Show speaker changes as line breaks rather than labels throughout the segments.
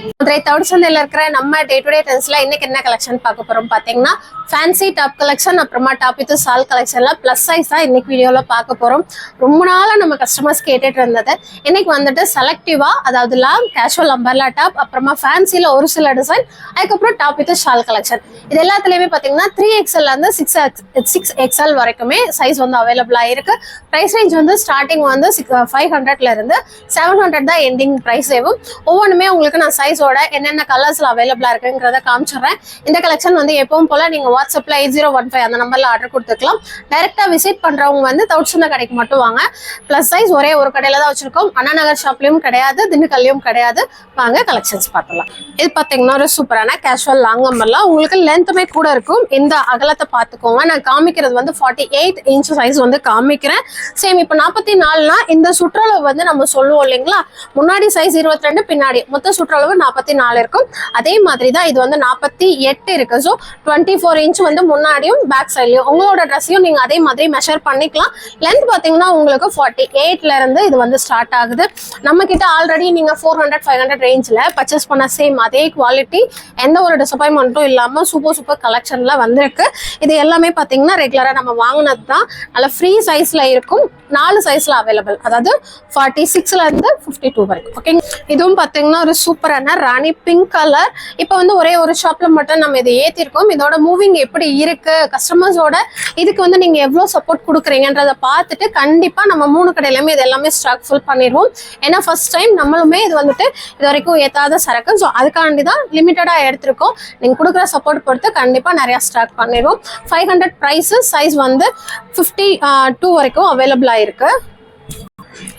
மதுரை தவுடு சந்தையில இருக்கிற நம்ம டே டு டே ட்ரெண்ட்ஸ்ல இன்னைக்கு என்ன கலெக்ஷன் பார்க்க போறோம் பாத்தீங்கன்னா ஃபேன்சி டாப் கலெக்ஷன், அப்புறமா டாப் வித் சால் கலெக்ஷன்ல பிளஸ் சைஸ் தான் இன்னைக்கு வீடியோல பார்க்க போறோம். ரொம்ப நாளா நம்ம கஸ்டமர்ஸ் கேட்டுட்டு இருந்தது. இன்னைக்கு வந்துட்டு செலக்டிவா, அதாவது லாங் கேஷுவல் அம்பர்லா டாப், அப்புறமா ஃபேன்சில ஒரு சில டிசைன், அதுக்கப்புறம் டாப் வித் ஷால் கலெக்ஷன். இது எல்லாத்துலயுமே பாத்தீங்கன்னா 3XL இருந்து 6XL வரைக்குமே சைஸ் வந்து அவைலபிளா இருக்கு. பிரைஸ் ரேஞ்ச் வந்து ஸ்டார்டிங் வந்து 500ல இருந்து 700 தான் எண்டிங் பிரைஸ் ஆகும். ஒவ்வொன்றுமே உங்களுக்கு நான் சைஸோட என்னென்ன கலர்ஸ்ல அவைலபிளா இருக்குங்கிறத காமிச்சிடுறேன். இந்த கலெக்ஷன் வந்து எப்பவும் போல நீங்க வாட்ஸ்அப்ல 8015 அந்த நம்பர்ல ஆர்டர் கொடுத்துக்கலாம். டைரக்டா விசிட் பண்றவங்க வந்து தவுடு சந்தை கடைக்கு மட்டும் வாங்க. பிளஸ் சைஸ் ஒரே ஒரு கடையில தான் வச்சிருக்கோம். அண்ணா நகர் ஷாப்லயும் கிடையாது, திண்டுக்கல்லையும் கிடையாது. வாங்க கலெக்ஷன்ஸ் பார்த்துலாம். இது பாத்தீங்கன்னா ஒரு சூப்பரான கேஷுவல் லாங் அம்பர்லா. உங்களுக்கு லென்த்துமே கூட இருக்கும். இந்த அகலத்தை பார்த்துக்கோங்க. நான் காமிக்கிறது வந்து 48 இன்ச் சைஸ் வந்து காமிக்கிறேன். சேம் இப்போ 44னா இந்த சுற்றளவு வந்து நம்ம சொல்லுவோம் இல்லைங்களா, முன்னாடி சைஸ் 22, பின்னாடி மொத்த சுற்றளவு 44 இருக்கும். அதே மாதிரி தான் இது வந்து 48 இருக்கு. ஸோ 24 இன்ச் வந்து முன்னாடியும் பேக் சைட்லயும் உங்களோட ட்ரெஸ்ஸையும் நீங்க அதே மாதிரி மெஷர் பண்ணிக்கலாம். லென்த் பாத்தீங்கன்னா உங்களுக்கு 48ல இருந்து இது வந்து ஸ்டார்ட் ஆகுது. நம்ம கிட்ட ஆல்ரெடி நீங்க 400-500 ரேஞ்ச்ல பர்ச்சேஸ் பண்ண சேம் அதே குவாலிட்டி, எந்த ஒரு டிசப்பாயின்மெண்ட்டும் இல்லாம சூப்பர் கலெக்ஷன்ல வந்திருக்கு. இது எல்லாமே பாத்தீங்கன்னா ரெகுலரா நம்ம வாங்கினது தான். நல்ல ஃப்ரீ சைஸ்ல இருக்கும். 4 சைஸ்ல அவைலபிள், அதாவது 46ல இருந்து 52 வரைக்கும். ஓகே, இதுவும் பாத்தீங்கன்னா ஒரு சூப்பரான ராணி பிங்க் கலர். இப்போ வந்து ஒரே ஒரு ஷாப்ல மட்டும் நம்ம இதை ஏத்திருக்கோம். இதோட மூவிங் எப்படி இருக்கு, கஸ்டமர்ஸோட இதுக்கு வந்து நீங்க எவ்வளவு சப்போர்ட் கொடுக்குறீங்கன்றத பார்த்துட்டு கண்டிப்பா நம்ம 3 கடையிலுமே இது எல்லாமே ஸ்டாக் ஃபுல் பண்ணிடுவோம். ஏன்னா ஃபர்ஸ்ட் டைம் நம்மளுமே இது வந்துட்டு இது வரைக்கும் ஏத்தாத சரக்கு. ஸோ அதுக்காண்டி தான் லிமிட்டடா எடுத்திருக்கோம். நீங்க கொடுக்குற சப்போர்ட் பொறுத்து கண்டிப்பா நிறைய ஸ்டாக் பண்ணிடுவோம். 500 பிரைஸ், சைஸ் வந்து 52 வரைக்கும் அவைலபிள் இருக்கு.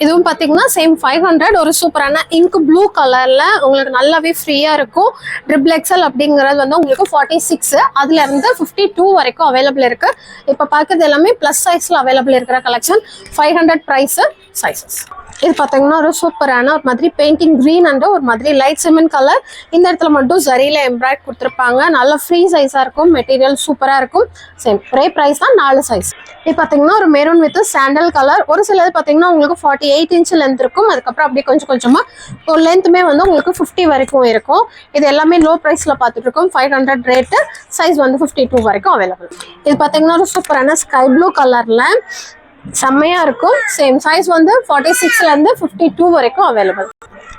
இதுவும் பாத்தீங்கன்னா சேம் 500. ஒரு சூப்பரான இங்க் ப்ளூ கலர்ல உங்களுக்கு நல்லாவே ஃப்ரீயா இருக்கும். ட்ரிபிள் எக்ஸல் அப்படிங்கிறது வந்து உங்களுக்கு 46, அதுல இருந்து 52 வரைக்கும் அவைலபிள் இருக்கு. இப்ப பாக்குறது எல்லாமே பிளஸ் சைஸ்ல அவைலபிள் இருக்கிற கலெக்ஷன். 500 price, sizes. இது பாத்தீங்கன்னா ஒரு சூப்பரான ஒரு மாதிரி பெயிண்டிங் கிரீன் அண்ட் ஒரு மாதிரி லைட் சிமெண்ட் கலர். இந்த இடத்துல மட்டும் சரியில எம்ப்ராய்ட் கொடுத்துருப்பாங்க. நல்ல ஃப்ரீ சைஸா இருக்கும். மெட்டீரியல் சூப்பரா இருக்கும். சேம் ஒரே பிரைஸ் தான், 4 சைஸ். இது பாத்தீங்கன்னா ஒரு மெரூன் வித் சாண்டல் கலர். ஒரு சிலது பாத்தீங்கன்னா உங்களுக்கு 48 இன்ச் லென்த் இருக்கும். அதுக்கப்புறம் அப்படியே கொஞ்சமா ஒரு லென்த்துமே வந்து உங்களுக்கு 50 வரைக்கும் இருக்கும். இது எல்லாமே லோ பிரைஸ்ல பார்த்துட்டு இருக்கோம். 500 ரேட்டு, சைஸ் வந்து 52 வரைக்கும் அவைலபிள். இது பாத்தீங்கன்னா ஒரு சூப்பரான ஸ்கை ப்ளூ கலர்ல செம்மையா இருக்கும். சேம் சைஸ் வந்து 46ல இருந்து 52 வரைக்கும் அவைலபிள்.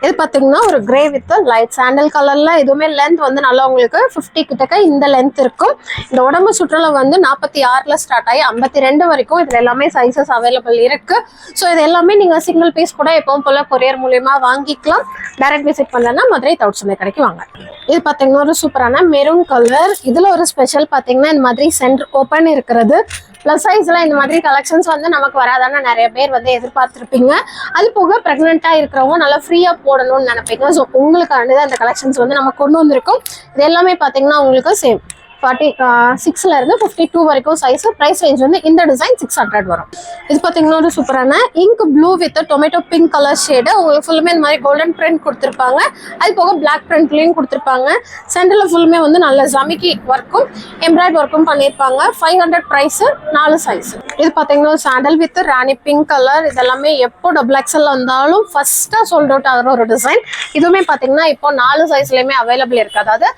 இது பாத்தீங்கன்னா ஒரு கிரே வித் லைட் சாண்டல் கலர்ல. இதுவுமே லென்த் வந்து நல்லா உங்களுக்கு 50 கிட்டக்க இந்த லென்த் இருக்கும். இந்த உடம்பு சுற்றளவு வந்து 46ல ஸ்டார்ட் ஆகி 52 வரைக்கும் இதுல எல்லாமே சைசஸ் அவைலபிள் இருக்கு. ஸோ இது எல்லாமே நீங்க சிங்கிள் பீஸ் கூட எப்பவும் போல கொரியர் மூலியமா வாங்கிக்கலாம். டைரக்ட் விசிட் பண்ணலன்னா மதுரை தவுடு சந்தை கடைக்கு வாங்க. இது பாத்தீங்கன்னா ஒரு சூப்பரான மெரூன் கலர். இதுல ஒரு ஸ்பெஷல் பாத்தீங்கன்னா இந்த மாதிரி சென்டர் ஓப்பன் இருக்கிறது. பிளஸ் சைஸ்ல இந்த மாதிரி கலெக்ஷன்ஸ் வந்து நமக்கு வராதான நிறைய பேர் வந்து எதிர்பார்த்திருப்பீங்க. அது போக பிரெக்னெண்டா இருக்கிறவங்க நல்லா ஃப்ரீயா போடணும்னு நினைப்பீங்க. ஸோ உங்களுக்கானது அந்த கலெக்ஷன்ஸ் வந்து நம்ம கொண்டு வந்திருக்கோம். இது எல்லாமே பாத்தீங்கன்னா உங்களுக்கு சேம் 46ல இருந்து 52 வரைக்கும் சைஸ். பிரைஸ் ரேஞ்ச் வந்து இந்த டிசைன் 600 வரும். இது பாத்தீங்கன்னா ஒரு சூப்பரான ink blue with tomato pink colour shade. உங்களுக்கு ஃபுல்லுமே இந்த மாதிரி கோல்டன் பிரிண்ட் கொடுத்துருப்பாங்க. அது போக பிளாக் பிரிண்ட்லயும் கொடுத்துருப்பாங்க. சென்டர்ல ஃபுல்லுமே வந்து நல்ல ஜமிக்கி ஒர்க்கும் எம்ப்ராய்ட் ஒர்க்கும் பண்ணியிருப்பாங்க. 500 பிரைஸ், 4 சைஸ். இது பாத்தீங்கன்னா sandal with Rani pink colour. இதெல்லாமே எப்போ டபுள் எக்ஸல் வந்தாலும் ஃபர்ஸ்டா சோல்ட் அவுட் ஆகிற ஒரு டிசைன். இதுவுமே பாத்தீங்கன்னா இப்போ 4 சைஸ்லயுமே அவைலபிள் இருக்கு. அதாவது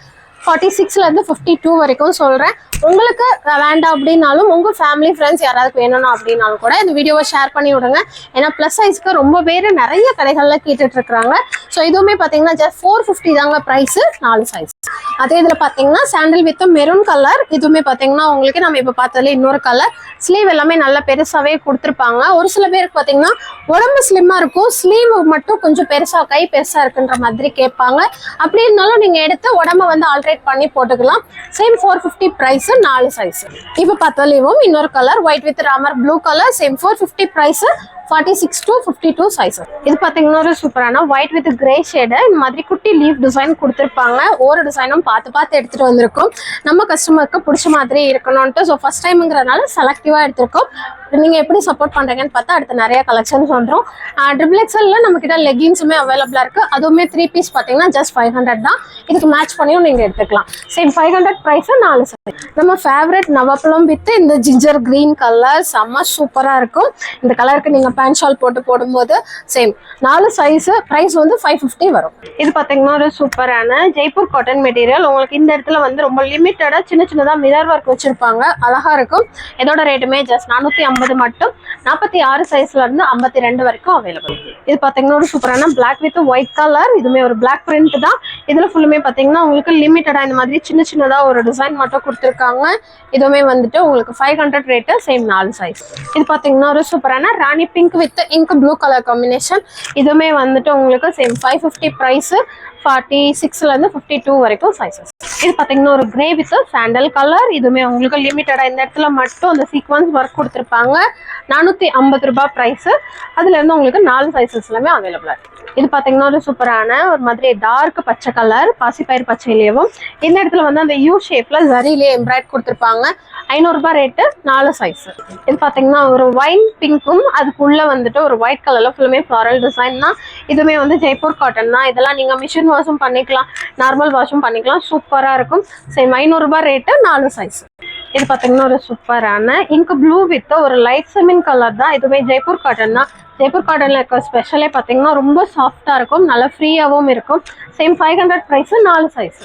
46ல இருந்து 52 வரைக்கும் சொல்றேன். உங்களுக்கு வேண்டாம் அப்படின்னாலும் உங்க ஃபேமிலி ஃப்ரெண்ட்ஸ் யாராவது வேணும்னா அப்படின்னாலும் கூட இந்த வீடியோவை ஷேர் பண்ணி விடுங்க. ஏன்னா பிளஸ் சைஸ்க்கு ரொம்ப பேர் நிறைய கடைகள்ல கேட்டுட்டு இருக்காங்க. ஸோ இதுவுமே பாத்தீங்கன்னா ஜஸ்ட் 450 தாங்க பிரைஸ், 4 சைஸ். அதே இதுல பாத்தீங்கன்னா சாண்டல் வித் மெரூன் கலர். இதுவுமே பாத்தீங்கன்னா உங்களுக்கு நம்ம இப்ப பார்த்ததுல இன்னொரு கலர். ஸ்லீவ் எல்லாமே நல்லா பெருசாவே கொடுத்துருப்பாங்க. ஒரு சில பேருக்கு பாத்தீங்கன்னா உடம்பு ஸ்லிம்மா இருக்கும், ஸ்லீவ் மட்டும் கொஞ்சம் பெருசா, கை பெருசா இருக்குன்ற மாதிரி கேட்பாங்க. அப்படி இருந்தாலும் நீங்க எடுத்து உடம்ப வந்து ஆல்ரெடி பண்ணி போட்டுக்கலாம். Same 450 price, 4 size. இப்ப பார்த்ததுலயும் இன்னொரு colour white with Ramar blue colour. Same 450 price, 46 to 52 size. இது பாத்தீங்கன்னா ஒரு சூப்பரான ஒயிட் வித் கிரே ஷேடு. இந்த மாதிரி குட்டி லீஃப் டிசைன் கொடுத்துருப்பாங்க. ஒரு டிசைனும் பார்த்து எடுத்துட்டு வந்திருக்கோம். நம்ம கஸ்டமருக்கு பிடிச்ச மாதிரி இருக்கணும்ட்டு. ஸோ ஃபர்ஸ்ட் டைம்ங்கிறதுனால செலக்டிவா எடுத்திருக்கோம். நீங்க எப்படி சப்போர்ட் பண்றீங்கன்னு பார்த்தா அடுத்த நிறைய கலெக்ஷன்ஸ் வந்துடும். ட்ரிபிள் எக்ஸல்ல நம்ம கிட்ட லெகின்ஸுமே அவைலபிளா இருக்கு. அதுவுமே 3 பீஸ் பாத்தீங்கன்னா ஜஸ்ட் 500 தான். இதுக்கு மேட்ச் பண்ணியும் நீங்க எடுத்துக்கலாம். Same 500 price, 4 size. நம்ம ஃபேவரட் நவப்பழம் வித் இந்த ஜிஞ்சர் கிரீன் கலர் செம்ம சூப்பரா இருக்கும். இந்த கலருக்கு நீங்க பேண்ட் ஷால் போட்டு போடும்போது சேம் 4 சைஸ் பிரைஸ் வந்து 550 வரும். இது பாத்தீங்கன்னா ஒரு சூப்பரான ஜெய்ப்பூர் காட்டன் மெட்டீரியல். உங்களுக்கு இந்த இடத்துல வந்து ரொம்ப லிமிட்டடா சின்னதா மிரர் ஒர்க் வச்சிருப்பாங்க, அழகா இருக்கும். இதோட ரேட்டுமே ஜஸ்ட் 450 மட்டும். 46 சைஸ்ல இருந்து 52 வரைக்கும் அவைலபிள். இது பாத்தீங்கன்னா ஒரு சூப்பரான பிளாக் வித் ஒயிட் கலர். இதுமே ஒரு பிளாக் பிரிண்ட் தான். இதுல ஃபுல்லுமே பாத்தீங்கன்னா உங்களுக்கு லிமிட்டடா இந்த மாதிரி சின்னதா ஒரு டிசைன் மட்டும் கொடுத்துருக்காங்க. இதுவுமே வந்துட்டு உங்களுக்கு 500 ரேட்டு, சேம் 4 சைஸ். இது பாத்தீங்கன்னா ஒரு சூப்பரான rani pink with ink blue colour combination. இதுவுமே வந்துட்டு உங்களுக்கு சேம் 550 பிரைஸ். 46ல இருந்து 52 வரைக்கும் சைஸஸ். இது பாத்தீங்கன்னா ஒரு கிரே வித் சாண்டல் கலர். இதுவுமே உங்களுக்கு லிமிட்டடா இந்த இடத்துல மட்டும் அந்த சீக்வன்ஸ் ஒர்க் கொடுத்துருப்பாங்க. 450 ரூபாய் பிரைஸ். அதுல இருந்து உங்களுக்கு 4 சைஸஸ் எல்லாமே அவைலபிளா இருக்கு. இது பாத்தீங்கன்னா ஒரு சூப்பரான ஒரு மாதிரி டார்க் பச்சை கலர், பாசிப்பயிர் பச்சையிலேயும் இந்த இடத்துல வந்து அந்த யூ ஷேப்ல ஜரியிலே எம்ப்ராய்ட் கொடுத்துருப்பாங்க. 500 ரூபாய் ரேட்டு, 4 சைஸ். இது பாத்தீங்கன்னா ஒரு ஒயின் பிங்க்கும் அதுக்குள்ள வந்துட்டு ஒரு ஒயிட் கலர்ல ஃபுல்லுமே ஃப்ளாரல் டிசைன் தான். இதுவுமே வந்து ஜெய்ப்பூர் காட்டன் தான். இதெல்லாம் நீங்க மிஷின் வாஷும் பண்ணிக்கலாம், நார்மல் வாஷும் பண்ணிக்கலாம். சூப்பரா இருக்கும். சேம் 500 ரூபாய் ரேட்டு, 4 சைஸ். இது பாத்தீங்கன்னா ஒரு சூப்பரான இங்க் ப்ளூ வித் ஒரு லைட் செமின் கலர் தான். இதுவுமே ஜெய்ப்பூர் காட்டன் தான். ஜெய்ப்பூர் காட்டன்ல இருக்க ஸ்பெஷலே பாத்தீங்கன்னா ரொம்ப சாஃப்டா இருக்கும், நல்லா ஃப்ரீயாவும் இருக்கும். Same 500 price, 4 size.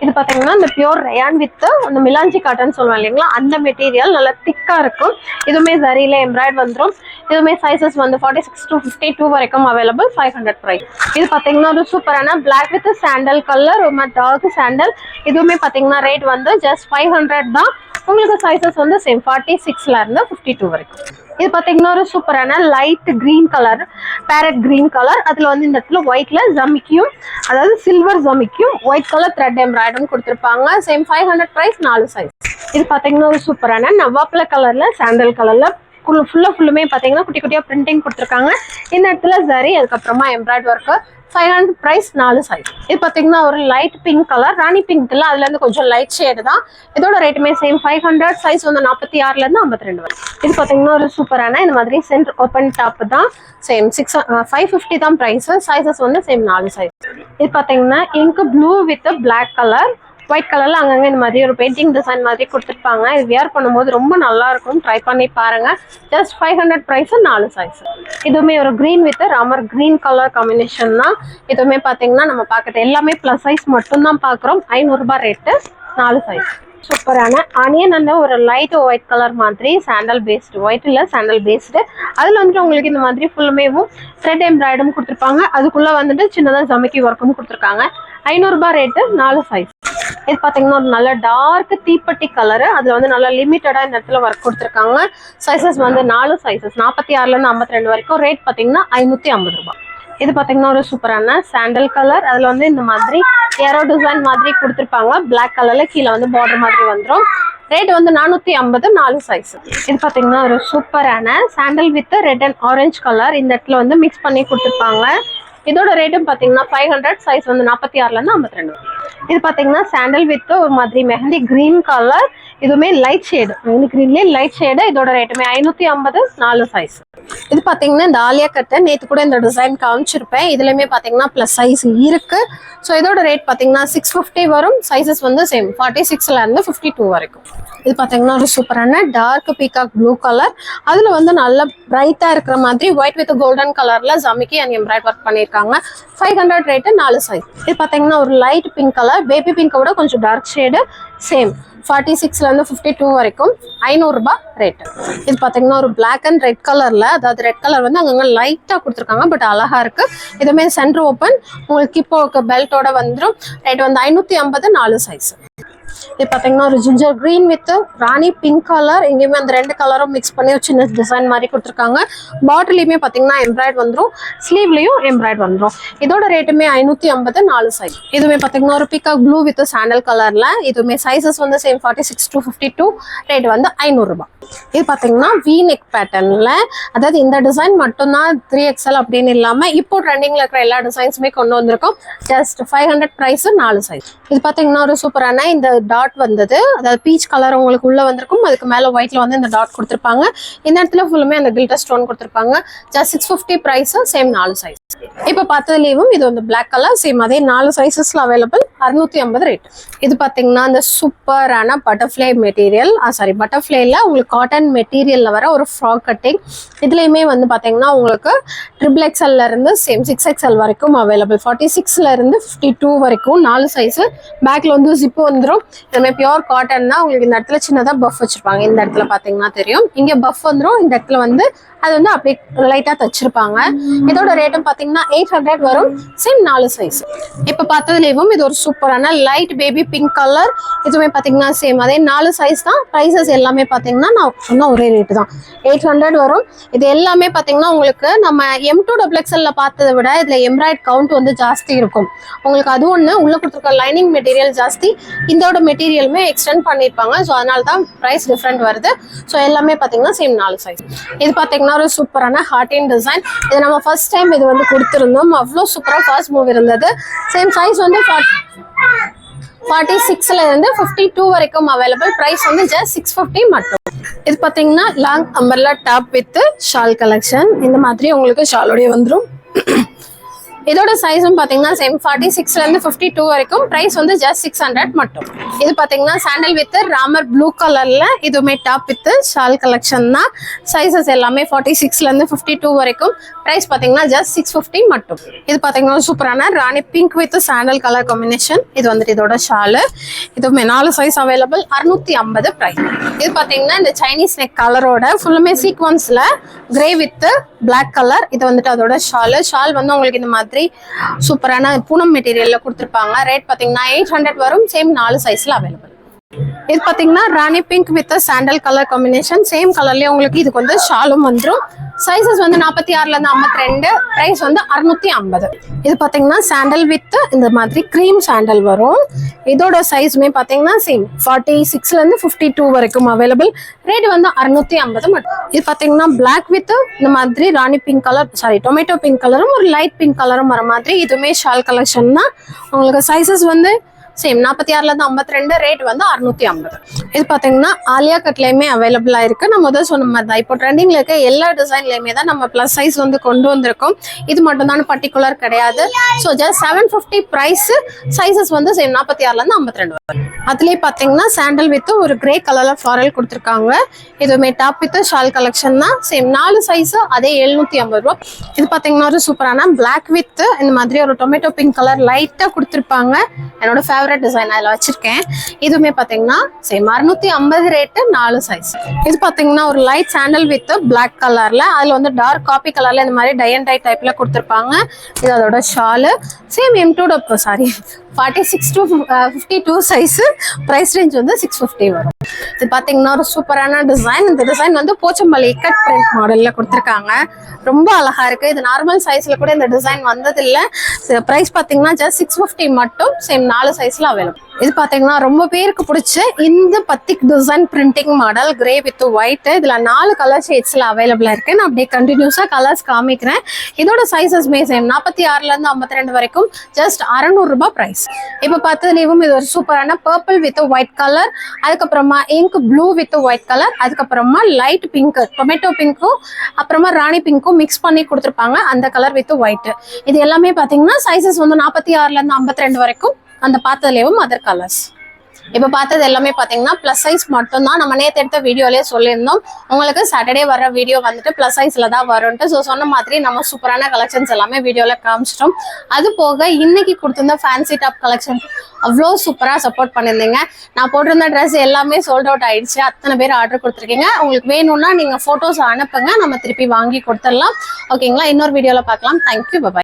இது பாத்தீங்கன்னா இந்த பியூர் ரயான் வித் அந்த மிலாஞ்சி காட்டன் சொல்லுவாங்க இல்லைங்களா, அந்த மெட்டீரியல் நல்லா திக்கா இருக்கும். இதுவுமே சரியில எம்ப்ராய்ட் வந்துடும். இதுவுமே சைசஸ் வந்து 46 to 52 வரைக்கும் அவைலபிள். 500 பிரைஸ். இது பாத்தீங்கன்னா ஒரு சூப்பரான பிளாக் வித் சாண்டல் கலர், ஒரு டார்க் சாண்டல். இதுவுமே பாத்தீங்கன்னா ரேட் வந்து ஜஸ்ட் 500 தான். உங்களுக்கு சைசஸ் வந்து சேம் 46ல இருந்து 52 வரைக்கும். இது பாத்தீங்கன்னா ஒரு சூப்பரான light green colour, parrot green colour. அதுல வந்து இந்த இடத்துல ஒயிட்ல ஜமிக்கியும், அதாவது சில்வர் ஜமிக்கியும் ஒயிட் கலர் த்ரெட் எம்ப்ராய்டும் கொடுத்துருப்பாங்க. Same 500 price, 4 size. இது பாத்தீங்கன்னா ஒரு சூப்பரான நவாப்ல கலர்ல சாண்டல் கலர்ல ஃபுல்லுமே பாத்தீங்கன்னா குட்டி குட்டியா பிரிண்டிங் கொடுத்துருக்காங்க. இந்த இடத்துல சரி, அதுக்கப்புறமா எம்ப்ராய்ட் ஒர்க்கு. 500 price, 4 size. இது பாத்தீங்கன்னா ஒரு லைட் பிங்க் கலர், ராணி பிங்க் இல்ல, அதுல இருந்து கொஞ்சம் லைட் ஷேடு தான். இதோட ரேட்டுமே சேம் 500. சைஸ் வந்து 46ல இருந்து 52 வரை. இது பாத்தீங்கன்னா ஒரு சூப்பரான இந்த மாதிரி சென்டர் ஓப்பன் டாப் தான். சேம் 550 தான் பிரைஸ். சைசஸ் வந்து சேம் 4 சைஸ். இது பாத்தீங்கன்னா ink blue with black colour, white கலர்ல அங்கங்க இந்த மாதிரி ஒரு பெயிண்டிங் டிசைன் மாதிரி கொடுத்துருப்பாங்க. இது வியர் பண்ணும்போது ரொம்ப நல்லா இருக்கும். ட்ரை பண்ணி பாருங்க. Just 500 price, 4 size. இதுவுமே ஒரு green with Ramar green colour combination தான். இதுவுமே பாத்தீங்கன்னா நம்ம பாக்குறது எல்லாமே பிளஸ் சைஸ் மட்டும் தான் பாக்குறோம். 500 ரூபாய் ரேட்டு, 4 சைஸ். சூப்பரான ஆனியன் அந்த ஒரு லைட் ஒயிட் கலர் மாதிரி சாண்டல் பேஸ்டு, ஒயிட் இல்ல சாண்டல் பேஸ்டு. அதுல வந்துட்டு உங்களுக்கு இந்த மாதிரி ஃபுல்லுமேவும் த்ரெட் எம்ப்ராய்டும் கொடுத்துருப்பாங்க. அதுக்குள்ள வந்துட்டு சின்னதா ஜமிக்கி ஒர்க்கும் கொடுத்துருக்காங்க. 500 ரூபாய் ரேட்டு, 4 சைஸ். இது பாத்தீங்கன்னா ஒரு நல்ல டார்க் தீப்பட்டி கலர். அதுல வந்து நல்லா லிமிட்டடா இந்த இடத்துல ஒர்க் கொடுத்துருக்காங்க. சைசஸ் வந்து 4 சைசஸ், 46ல இருந்து 52 வரைக்கும். ரேட் பாத்தீங்கன்னா 550 ரூபாய். இது பாத்தீங்கன்னா ஒரு சூப்பரான சாண்டல் கலர். அதுல வந்து இந்த மாதிரி ஏரோ டிசைன் மாதிரி கொடுத்துருப்பாங்க. பிளாக் கலர்ல கீழே வந்து பார்டர் மாதிரி வந்துடும். ரேட் வந்து 450, 4 சைஸ். இது பாத்தீங்கன்னா ஒரு சூப்பரான sandal with red and orange colour. இந்த இடத்துல வந்து மிக்ஸ் பண்ணி கொடுத்துருப்பாங்க. இதோட ரேட்டும் பாத்தீங்கன்னா 500. சைஸ் வந்து 46ல இருந்து 52. இது பாத்தீங்கன்னா சாண்டல் வித் ஒரு மாதிரி மெஹந்தி கிரீன் கலர். இதுவுமே லைட் ஷேடு, மெஹந்தி கிரீன்லயே லைட் ஷேடு. இதோட ரேட்டுமே 550, 4 சைஸ். இது பாத்தீங்கன்னா இந்த ஆலியா கட்டை நேற்று கூட இந்த டிசைன் காமிச்சிருப்பேன். இதுலயுமே பாத்தீங்கன்னா பிளஸ் சைஸ் இருக்கு. ஸோ இதோட ரேட் பாத்தீங்கன்னா 650 வரும். சைசஸ் வந்து சேம் 46ல இருந்து 52 வரைக்கும். இது பாத்தீங்கன்னா ஒரு சூப்பரான டார்க் பீகாக் ப்ளூ கலர். அதுல வந்து நல்ல பிரைட்டா இருக்கிற மாதிரி ஒயிட் வித் கோல்டன் கலர்ல ஜமிக்கி அண்ட் எம்ப்ராய்ட் ஒர்க் பண்ணிருக்காங்க. 500 ரேட்டு, 4 சைஸ். இது பாத்தீங்கன்னா ஒரு லைட் பிங்க் கலர், பேபி பிங்கை விட கொஞ்சம் டார்க் ஷேடு. சேம் 46ல இருந்து 52 வரைக்கும். 500 ரூபாய் ரேட்டு. இது பாத்தீங்கன்னா ஒரு பிளாக் அண்ட் ரெட் கலர்ல, அதாவது ரெட் கலர் வந்து அங்கங்க லைட்டா கொடுத்துருக்காங்க, பட் அழகா இருக்கு. இதுமே சென்டர் ஓப்பன், உங்களுக்கு இப்போ பெல்ட்டோட வந்துடும். ரேட் வந்து 550, 4 சைஸ். இது பாத்தீங்கன்னா ஒரு ginger green with Rani pink colour. எங்கேயுமே அந்த 2 கலரும் மிக்ஸ் பண்ணி ஒரு சின்ன டிசைன் மாதிரி கொடுத்துருக்காங்க. பாட்டிலையுமே பாத்தீங்கன்னா எம்ப்ராய்ட் வந்துடும், ஸ்லீவ்லயும் எம்ப்ராய்ட் வந்துடும். இதோட ரேட்டுமே 550, 4 சைஸ். இதுவுமே பாத்தீங்கன்னா ஒரு பீகாக் ப்ளூ வித் சாண்டல் கலர்ல. இதுவுமே சைசஸ் வந்து சேம் 46 to 52. ரேட் வந்து 500 ரூபாய். இது பாத்தீங்கன்னா வி நெக் பேட்டர்ன்ல, அதாவது இந்த டிசைன் மட்டும்தான் 3XL அப்படின்னு இல்லாம இப்போ ட்ரெண்டிங்ல இருக்கிற எல்லா டிசைன்ஸுமே கொண்டு வந்திருக்கோம். Just 500 price, 4 size. இது பாத்தீங்கன்னா ஒரு சூப்பரான இந்த டாட் வந்தது, அதாவது பீச் கலர் உங்களுக்கு உள்ள வந்திருக்கும். அதுக்கு மேல ஒயிட்ல வந்து இந்த டாட் கொடுத்துருப்பாங்க. இந்த இடத்துல ஃபுல்லுமே அந்த கில்டர் ஸ்டோன் கொடுத்துருப்பாங்க. Just 650 price, same 4 size. இப்ப பார்த்ததுலயும் இது வந்து பிளாக் கலர், சேம் அதே 4 சைசஸ்ல அவைலபிள். 650 ரேட். இது பாத்தீங்கன்னா இந்த சூப்பரான பட்டர்ஃப்ளை மெட்டீரியல், பட்டர்ஃப்ளைல உங்களுக்கு காட்டன் மெட்டீரியல்ல வர ஒரு ஃப்ராக் கட்டிங். இதுலயுமே வந்து பாத்தீங்கன்னா உங்களுக்கு XXL இருந்து சேம் 6XL வரைக்கும் அவைலபிள். 46ல இருந்து 52 வரைக்கும் 4 சைஸ். பேக்ல வந்து ஜிப் வந்துடும். இதுமே பியூர் காட்டன் தான். உங்களுக்கு இந்த இடத்துல சின்னதா பஃப் வச்சிருப்பாங்க. இந்த இடத்துல பாத்தீங்கன்னா தெரியும், இங்க பஃப் வந்துடும். இந்த இடத்துல வந்து அது வந்து அப்படியே லைட்டா தச்சிருப்பாங்க. இதோட ரேட்டும் பாத்தீங்கன்னா 800 வரும். Same 4 size. இப்ப பார்த்ததுலயும் இது ஒரு சூப்பரான லைட் பேபி பிங்க் கலர். இதுவுமே பாத்தீங்கன்னா சேம் அதே 4 சைஸ் தான். பிரைசஸ் எல்லாமே பாத்தீங்கன்னா நான் சொன்ன ஒரே ரேட் தான், 800 வரும். இது எல்லாமே பாத்தீங்கன்னா உங்களுக்கு நம்ம M2XXL பார்த்ததை விட இதுல எம்ப்ராய்ட் கவுண்ட் வந்து ஜாஸ்தி இருக்கும். உங்களுக்கு அது ஒண்ணு, உள்ள கொடுத்துருக்க லைனிங் மெட்டீரியல் ஜாஸ்தி, இதோட மெட்டீரியலுமே எக்ஸ்டெண்ட் பண்ணிருப்பாங்க. ஸோ அதனால தான் பிரைஸ் டிஃப்ரெண்ட் வருது. ஸோ எல்லாமே பாத்தீங்கன்னா சேம் 4 சைஸ். இது பாத்தீங்கன்னா ஒரு சூப்பரான ஹார்டின் டிசைன். இது நம்ம ஃபர்ஸ்ட் டைம் இது வந்து கொடுத்துருந்தோம். அவ்வளோ சூப்பரா ஃபர்ஸ்ட் மூவ் இருந்தது. சேம் சைஸ் வந்து 46ல இருந்து 52 வரைக்கும் அவைலபிள். பிரைஸ் வந்து ஜஸ்ட் 650 மட்டும். இது பாத்தீங்கன்னா long umbrella top with shawl collection. இந்த மாதிரி உங்களுக்கு ஷாலோடய வந்துடும். இதோட சைஸும் பாத்தீங்கன்னா சேம் 46ல இருந்து 52 வரைக்கும். பிரைஸ் வந்து ஜஸ்ட் 600 மட்டும். இது பாத்தீங்கன்னா சாண்டல் வித் ராமர் ப்ளூ கலர்ல, இதுவுமே டாப் வித் ஷால் கலெக்ஷன் தான். சைசஸ் எல்லாமே 46ல இருந்து 52 வரைக்கும். பிரைஸ் பாத்தீங்கன்னா ஜஸ்ட் 650 மட்டும். இது பாத்தீங்கன்னா சூப்பரான rani pink with sandal colour combination. இது வந்துட்டு இதோட ஷாலு. இதுவுமே 4 சைஸ் அவைலபிள். 650 பிரைஸ். இது பாத்தீங்கன்னா இந்த சைனீஸ் நெக் கலரோட ஃபுல்லுமே சீக்வன்ஸ்ல கிரே வித் பிளாக் கலர். இது வந்துட்டு அதோட ஷாலு. ஷால் வந்து உங்களுக்கு இந்த மாதிரி சூப்பரான பூனம் மெட்டீரியல்ல கொடுத்துருப்பாங்க. ரேட் பாத்தீங்கன்னா 800 வரும். சேம் 4 சைஸ்ல அவைலபிள். இது பாத்தீங்கன்னா rani pink with sandal colour combination. Same கலர்லயே உங்களுக்கு இதுக்கு வந்து ஷாலும் வந்துடும். சைசஸ் வந்து 46ல இருந்து 52. பிரைஸ் வந்து 650. இது பாத்தீங்கன்னா சாண்டல் வித் இந்த மாதிரி கிரீம் சாண்டல் வரும். இதோட சைஸுமே பாத்தீங்கன்னா சேம் 46ல இருந்து 52 வரைக்கும் அவைலபிள். ரேட் வந்து 650 மட்டும். இது பாத்தீங்கன்னா பிளாக் வித் இந்த மாதிரி ராணி பிங்க் கலர், டொமேட்டோ பிங்க் கலரும் ஒரு லைட் பிங்க் கலரும் வர மாதிரி. இதுவுமே ஷால் கலெக்ஷன் தான். உங்களுக்கு சைசஸ் வந்து சேம் 46ல இருந்து 52. ரேட் வந்து 650. இது பாத்தீங்கன்னா ஆலியா கட்லயுமே அவைலபிளா இருக்கு. நான் முதல் சொன்ன மாதிரி தான் இப்போ ட்ரெண்டிங்ல இருக்க எல்லா டிசைன்லயுமே தான் நம்ம பிளஸ் சைஸ் வந்து கொண்டு வந்திருக்கோம். இது மட்டும் தான் பர்டிகுலர் கிடையாது. So just 750 price. சைசஸ் வந்து சேம் 46ல இருந்து 52 வரும். அதுலயே பாத்தீங்கன்னா சாண்டல் வித் ஒரு கிரே கலர்ல ஃபாரல் கொடுத்துருக்காங்க. இதுவுமே டாப் வித் ஷால் கலெக்ஷன் தான். சேம் 4 சைஸ், அதே 750 ரூபா. இது பாத்தீங்கன்னா ஒரு சூப்பரான பிளாக் வித் இந்த மாதிரி ஒரு டொமேட்டோ பிங்க் கலர் லைட்டா கொடுத்துருப்பாங்க. என்னோட ஃபேவரட் டிசைன் அதில் வச்சிருக்கேன். இதுவுமே பாத்தீங்கன்னா சேம் 650 ரேட்டு. 4 சைஸ். இது பாத்தீங்கன்னா ஒரு லைட் சாண்டல் வித் பிளாக் கலர்ல, அதுல வந்து டார்க் காபி கலர்ல இந்த மாதிரி டை அண்ட் டை டைப்ல கொடுத்துருப்பாங்க. இது அதோட shawl. Same M2 46 to 52 size. Price range வந்து 650 வரும். இது பாத்தீங்கன்னா ஒரு சூப்பரான டிசைன். இந்த டிசைன் வந்து போச்சம்பள்ளி கட் பிரிண்ட் மாடல்ல கொடுத்துருக்காங்க. ரொம்ப அழகா இருக்கு. இது நார்மல் சைஸ்ல கூட இந்த டிசைன் வந்தது இல்ல. பிரைஸ் பாத்தீங்கன்னா ஜஸ்ட் 650 மட்டும். சேம் 4 சைஸ்ல அவைலபிள். இது பாத்தீங்கன்னா ரொம்ப பேருக்கு பிடிச்ச இந்த பத்திக் design printing model grey with white. இதுல 4 கலர் ஷேட்ஸ்ல அவைலபிளா இருக்கு. நான் அப்படியே கண்டினியூஸா கலர்ஸ் காமிக்கிறேன். இதோட சைசஸ்மே சேம் 46ல இருந்து 52 வரைக்கும். ஜஸ்ட் 600 ரூபாய் பிரைஸ். இப்ப பார்த்ததுலயும் இது ஒரு சூப்பரான பர்பிள் வித் ஒயிட் கலர், அதுக்கப்புறமா ink blue with white colour, அதுக்கப்புறமா லைட் பிங்க் டொமேட்டோ பிங்க்கும் அப்புறமா ராணி பிங்க்கும் மிக்ஸ் பண்ணி கொடுத்துருப்பாங்க. அந்த கலர் வித் ஒயிட். இது எல்லாமே பாத்தீங்கன்னா சைசஸ் வந்து 46ல இருந்து 52 வரைக்கும். அந்த பார்த்ததுலயும் அதர் கலர்ஸ். இப்போ பார்த்தது எல்லாமே பாத்தீங்கன்னா பிளஸ் சைஸ் மட்டும் தான். நம்ம நேற்று எடுத்த வீடியோலயே சொல்லியிருந்தோம், உங்களுக்கு சாட்டர்டே வர வீடியோ வந்துட்டு பிளஸ் சைஸ்ல தான் வரும்ட்டு. ஸோ சொன்ன மாதிரி நம்ம சூப்பரான கலெக்ஷன்ஸ் எல்லாமே வீடியோல காமிச்சிட்டோம். அது போக இன்னைக்கு கொடுத்திருந்த ஃபேன்சி டாப் கலெக்ஷன் அவ்வளோ சூப்பராக சப்போர்ட் பண்ணியிருந்தீங்க. நான் போட்டிருந்த ட்ரெஸ் எல்லாமே சோல்ட் அவுட் ஆயிடுச்சு. அத்தனை பேர் ஆர்டர் கொடுத்துருக்கீங்க. உங்களுக்கு வேணும்னா நீங்க போட்டோஸ் அனுப்புங்க, நம்ம திருப்பி வாங்கி கொடுத்துடலாம். ஓகேங்களா? இன்னொரு வீடியோல பார்க்கலாம். Thank you, by.